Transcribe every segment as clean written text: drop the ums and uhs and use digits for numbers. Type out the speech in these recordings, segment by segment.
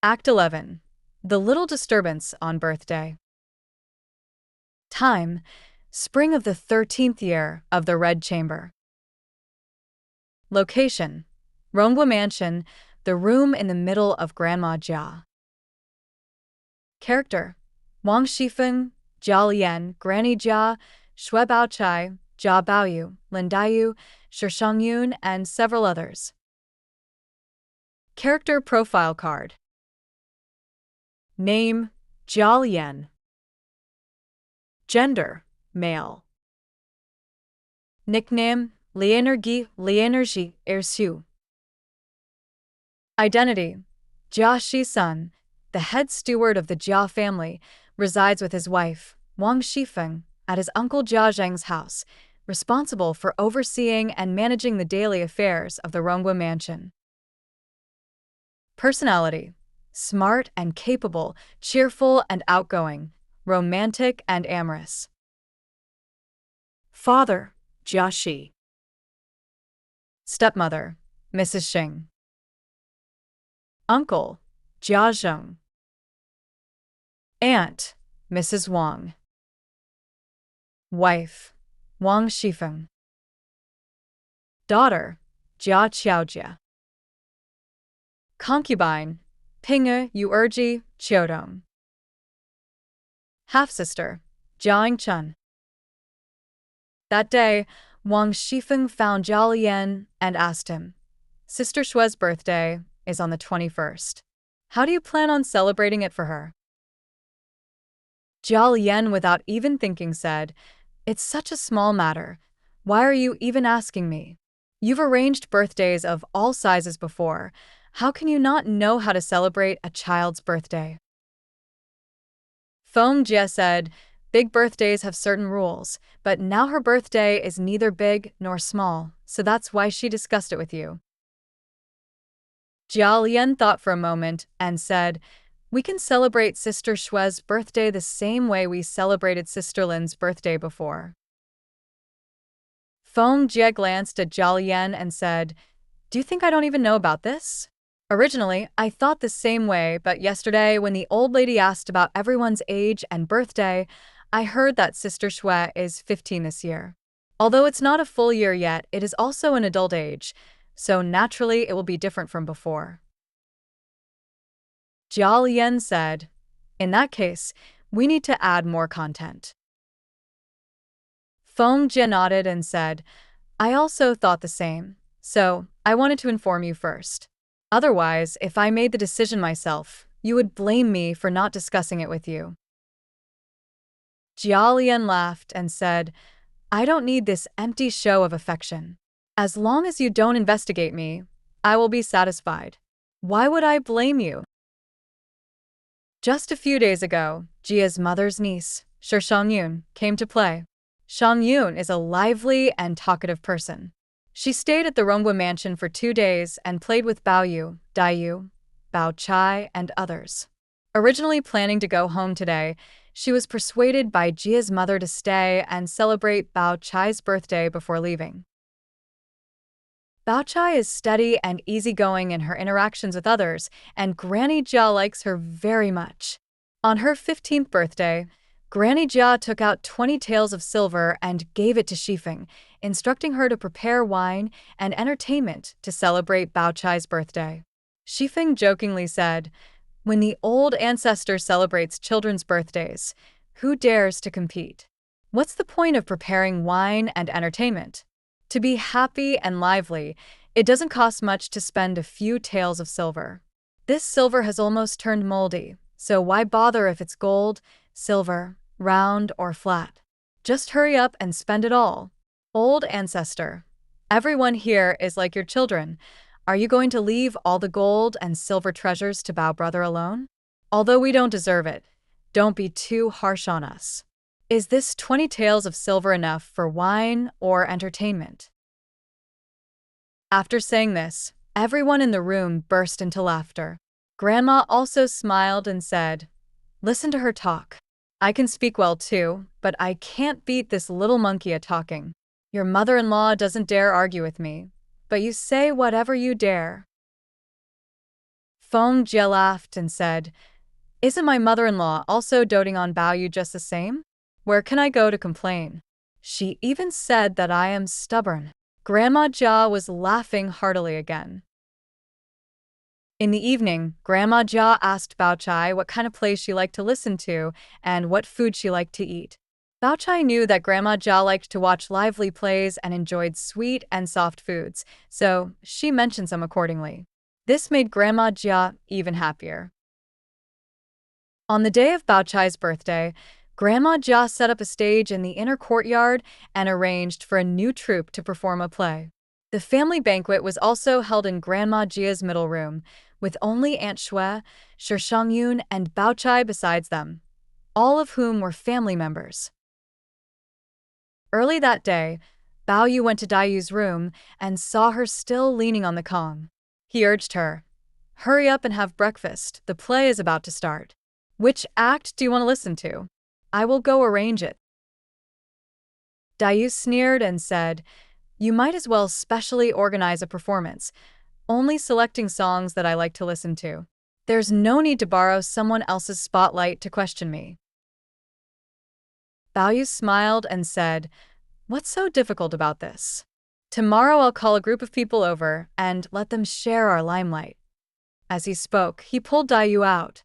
Act 11. The Little Disturbance on Birthday. Time: spring of the 13th year of the Red Chamber. Location: Ronggua Mansion, the room in the middle of Grandma Jia. Character: Wang Shifeng, Jia Lian, Granny Jia, Shui Baochai, Jia Baoyu, Lin Daiyu, Shishongyun, and several others. Character Profile Card. Name: Jia Lian. Gender: male. Nickname: Lienerji Ersu. Identity: Jia Shi-sun, the head steward of the Jia family, resides with his wife, Wang Shifeng, at his uncle Jia Zheng's house, responsible for overseeing and managing the daily affairs of the Ronggua Mansion. Personality: smart and capable, cheerful and outgoing, romantic and amorous. Father: Jia Shi. Stepmother: Mrs. Xing. Uncle: Jia Zheng. Aunt: Mrs. Wang. Wife: Wang Shifeng. Daughter: Jia Xiaoge. Concubine: Pinge Yuerji Qiudong. Half-sister: Jia Chun. That day, Wang Shifeng found Jia Lian and asked him, "Sister Shui's birthday is on the 21st. How do you plan on celebrating it for her?" Jia Lian, without even thinking, said, "It's such a small matter. Why are you even asking me? You've arranged birthdays of all sizes before. How can you not know how to celebrate a child's birthday?" Feng Jie said, "Big birthdays have certain rules, but now her birthday is neither big nor small, so that's why she discussed it with you." Jia Lian thought for a moment and said, "We can celebrate Sister Shui's birthday the same way we celebrated Sister Lin's birthday before." Feng Jie glanced at Jia Lian and said, "Do you think I don't even know about this? Originally, I thought the same way, but yesterday when the old lady asked about everyone's age and birthday, I heard that Sister Shui is 15 this year. Although it's not a full year yet, it is also an adult age, so naturally it will be different from before." Jia Lian said, "In that case, we need to add more content." Feng Jie nodded and said, "I also thought the same, so I wanted to inform you first. Otherwise, if I made the decision myself, you would blame me for not discussing it with you." Jia Lian laughed and said, "I don't need this empty show of affection. As long as you don't investigate me, I will be satisfied. Why would I blame you?" Just a few days ago, Jia's mother's niece, Shongyun, came to play. Shongyun is a lively and talkative person. She stayed at the Ronggua Mansion for 2 days and played with Baoyu, Daiyu, Bao Chai, and others. Originally planning to go home today, she was persuaded by Jia's mother to stay and celebrate Bao Chai's birthday before leaving. Bao Chai is steady and easygoing in her interactions with others, and Granny Jia likes her very much. On her 15th birthday, Granny Jia took out 20 taels of silver and gave it to Shifeng, instructing her to prepare wine and entertainment to celebrate Bao Chai's birthday. Shifeng jokingly said, "When the old ancestor celebrates children's birthdays, who dares to compete? What's the point of preparing wine and entertainment? To be happy and lively, it doesn't cost much to spend a few taels of silver. This silver has almost turned moldy, so why bother if it's gold, silver, round, or flat? Just hurry up and spend it all. Old ancestor, everyone here is like your children. Are you going to leave all the gold and silver treasures to Bao brother alone? Although we don't deserve it, don't be too harsh on us. Is this 20 taels of silver enough for wine or entertainment?" After saying this, everyone in the room burst into laughter. Grandma also smiled and said, "Listen to her talk. I can speak well too, but I can't beat this little monkey at talking. Your mother-in-law doesn't dare argue with me, but you say whatever you dare." Feng Jie laughed and said, "Isn't my mother-in-law also doting on Bao Yu just the same? Where can I go to complain? She even said that I am stubborn." Grandma Jia was laughing heartily again. In the evening, Grandma Jia asked Bao Chai what kind of plays she liked to listen to and what food she liked to eat. Bao Chai knew that Grandma Jia liked to watch lively plays and enjoyed sweet and soft foods, so she mentioned some accordingly. This made Grandma Jia even happier. On the day of Bao Chai's birthday, Grandma Jia set up a stage in the inner courtyard and arranged for a new troupe to perform a play. The family banquet was also held in Grandma Jia's middle room, with only Aunt Shui, Shi Shangyun, and Bao Chai besides them, all of whom were family members. Early that day, Bao Yu went to Dayu's room and saw her still leaning on the Kong. He urged her, "Hurry up and have breakfast, the play is about to start. Which act do you want to listen to? I will go arrange it." Dayu sneered and said, "You might as well specially organize a performance, only selecting songs that I like to listen to. There's no need to borrow someone else's spotlight to question me." Bao Yu smiled and said, "What's so difficult about this? Tomorrow I'll call a group of people over and let them share our limelight." As he spoke, he pulled Dayu out.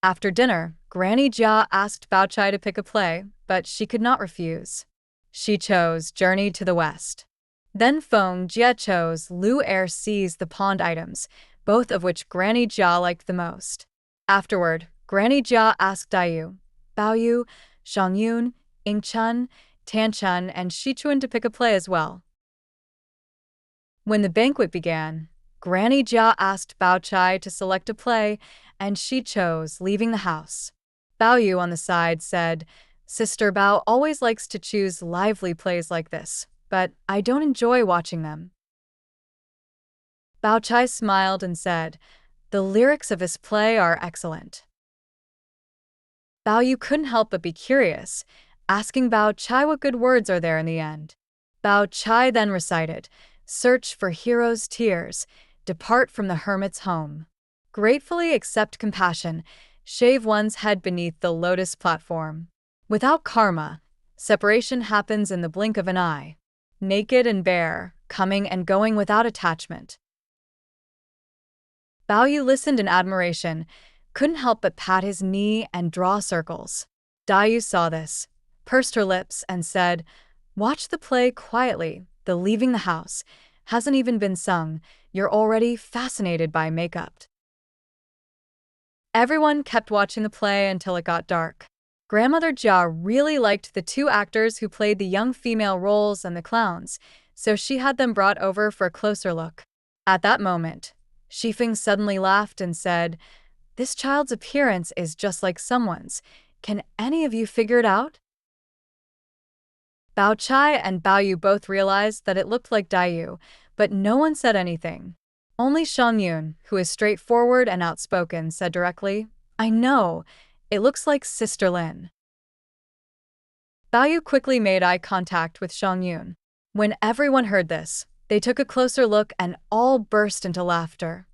After dinner, Granny Jia asked Bao Chai to pick a play, but she could not refuse. She chose Journey to the West. Then Feng Jie chose Lu Er Sees the Pond Items, both of which Granny Jia liked the most. Afterward, Granny Jia asked Dayu, Bao Yu, Shangyun, Ingchun, Tanchun, and Shichuan to pick a play as well. When the banquet began, Granny Jia asked Bao Chai to select a play, and she chose Leaving the House. Bao Yu on the side said, "Sister Bao always likes to choose lively plays like this, but I don't enjoy watching them." Bao Chai smiled and said, "The lyrics of this play are excellent." Bao Yu couldn't help but be curious, asking Bao Chai what good words are there in the end. Bao Chai then recited, "Search for heroes' tears, depart from the hermit's home. Gratefully accept compassion, shave one's head beneath the lotus platform. Without karma, separation happens in the blink of an eye. Naked and bare, coming and going without attachment." Bao Yu listened in admiration, couldn't help but pat his knee and draw circles. Dayu saw this, pursed her lips, and said, "Watch the play quietly, the Leaving the House hasn't even been sung, you're already fascinated by makeup." Everyone kept watching the play until it got dark. Grandmother Jia really liked the two actors who played the young female roles and the clowns, so she had them brought over for a closer look. At that moment, Shifeng suddenly laughed and said, "This child's appearance is just like someone's. Can any of you figure it out?" Bao Chai and Bao Yu both realized that it looked like Dayu, but no one said anything. Only Shangyun, who is straightforward and outspoken, said directly, "I know, it looks like Sister Lin." Bao Yu quickly made eye contact with Shangyun. When everyone heard this, they took a closer look and all burst into laughter.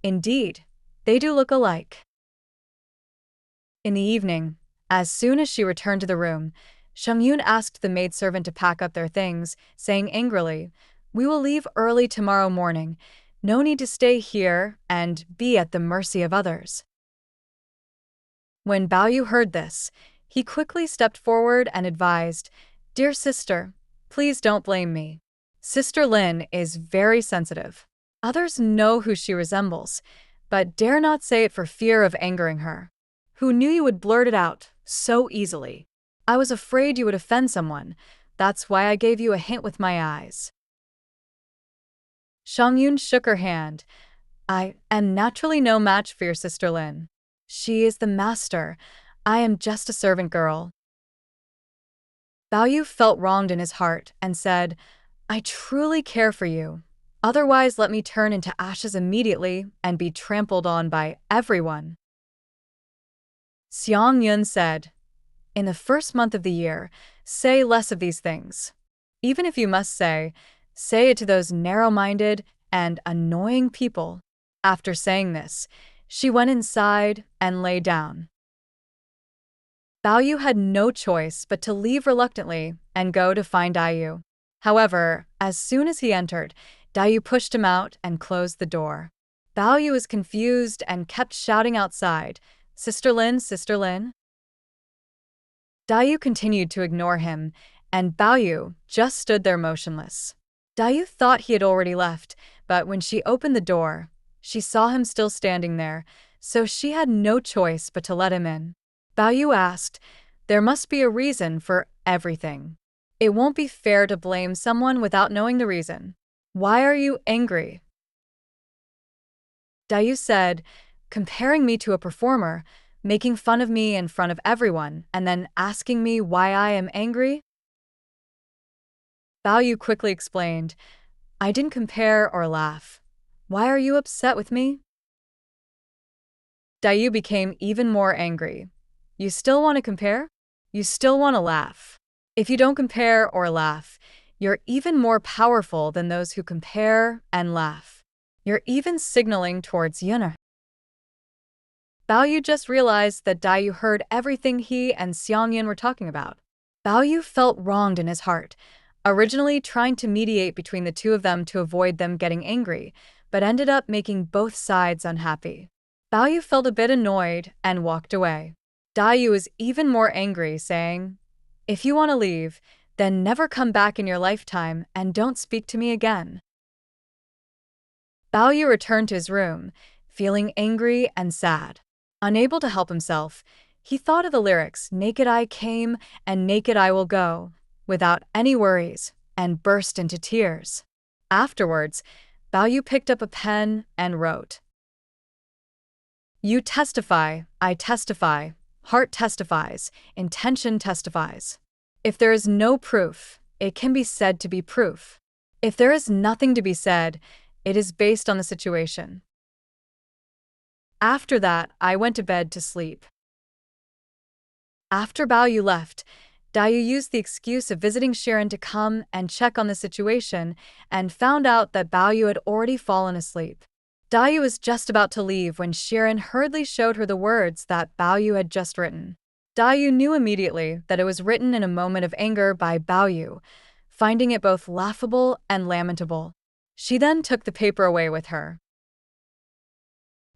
Indeed, they do look alike. In the evening, as soon as she returned to the room, Shangyun asked the maidservant to pack up their things, saying angrily, "We will leave early tomorrow morning. No need to stay here and be at the mercy of others." When Bao Yu heard this, he quickly stepped forward and advised, "Dear sister, please don't blame me. Sister Lin is very sensitive. Others know who she resembles, but dare not say it for fear of angering her. Who knew you would blurt it out so easily? I was afraid you would offend someone. That's why I gave you a hint with my eyes." Shangyun shook her hand. "I am naturally no match for your sister Lin. She is the master. I am just a servant girl." Bao Yu felt wronged in his heart and said, "I truly care for you. Otherwise, let me turn into ashes immediately and be trampled on by everyone." Xiangyun said, "In the first month of the year, say less of these things. Even if you must say it to those narrow-minded and annoying people." After saying this, she went inside and lay down. Bao Yu had no choice but to leave reluctantly and go to find Dai Yu. However, as soon as he entered, Dai Yu pushed him out and closed the door. Bao Yu was confused and kept shouting outside, "Sister Lin, Sister Lin." Dai Yu continued to ignore him, and Bao Yu just stood there motionless. Dai Yu thought he had already left, but when she opened the door, she saw him still standing there, so she had no choice but to let him in. Bao Yu asked, "There must be a reason for everything. It won't be fair to blame someone without knowing the reason. Why are you angry?" Dai Yu said, "Comparing me to a performer, making fun of me in front of everyone, and then asking me why I am angry?" Bao Yu quickly explained, "I didn't compare or laugh. Why are you upset with me?" Dai Yu became even more angry. "You still want to compare? You still want to laugh? If you don't compare or laugh, you're even more powerful than those who compare and laugh. You're even signaling towards Yun'er." Bao Yu just realized that Dai Yu heard everything he and Xiangyun were talking about. Bao Yu felt wronged in his heart, originally trying to mediate between the two of them to avoid them getting angry, but ended up making both sides unhappy. Bao Yu felt a bit annoyed and walked away. Dai Yu was even more angry, saying, "If you want to leave, then never come back in your lifetime and don't speak to me again." Bao Yu returned to his room, feeling angry and sad. Unable to help himself, he thought of the lyrics, "Naked I came and naked I will go," without any worries, and burst into tears. Afterwards, Bao Yu picked up a pen and wrote, "You testify, I testify, heart testifies, intention testifies. If there is no proof, it can be said to be proof. If there is nothing to be said, it is based on the situation." After that, I went to bed to sleep. After Bao Yu left, Dai Yu used the excuse of visiting Shiren to come and check on the situation and found out that Bao Yu had already fallen asleep. Dai Yu was just about to leave when Shiren hurriedly showed her the words that Bao Yu had just written. Dai Yu knew immediately that it was written in a moment of anger by Bao Yu, finding it both laughable and lamentable. She then took the paper away with her.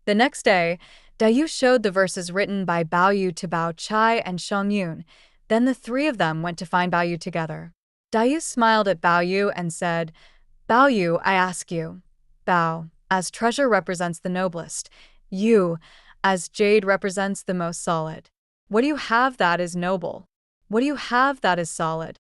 The next day, Dai Yu showed the verses written by Bao Yu to Bao Chai and Xiangyun. Then the three of them went to find Bao Yu together. Dai Yu smiled at Bao Yu and said, "Bao Yu, I ask you, Bao, as treasure represents the noblest, Yu, as jade represents the most solid. What do you have that is noble? What do you have that is solid?"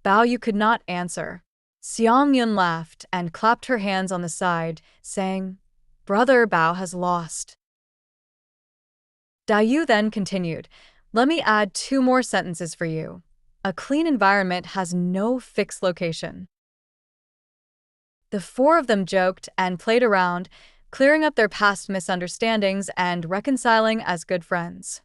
Bao Yu could not answer. Xiangyun laughed and clapped her hands on the side, saying, "Brother Bao has lost." Dai Yu then continued, "Let me add 2 more sentences for you. A clean environment has no fixed location." The 4 of them joked and played around, clearing up their past misunderstandings and reconciling as good friends.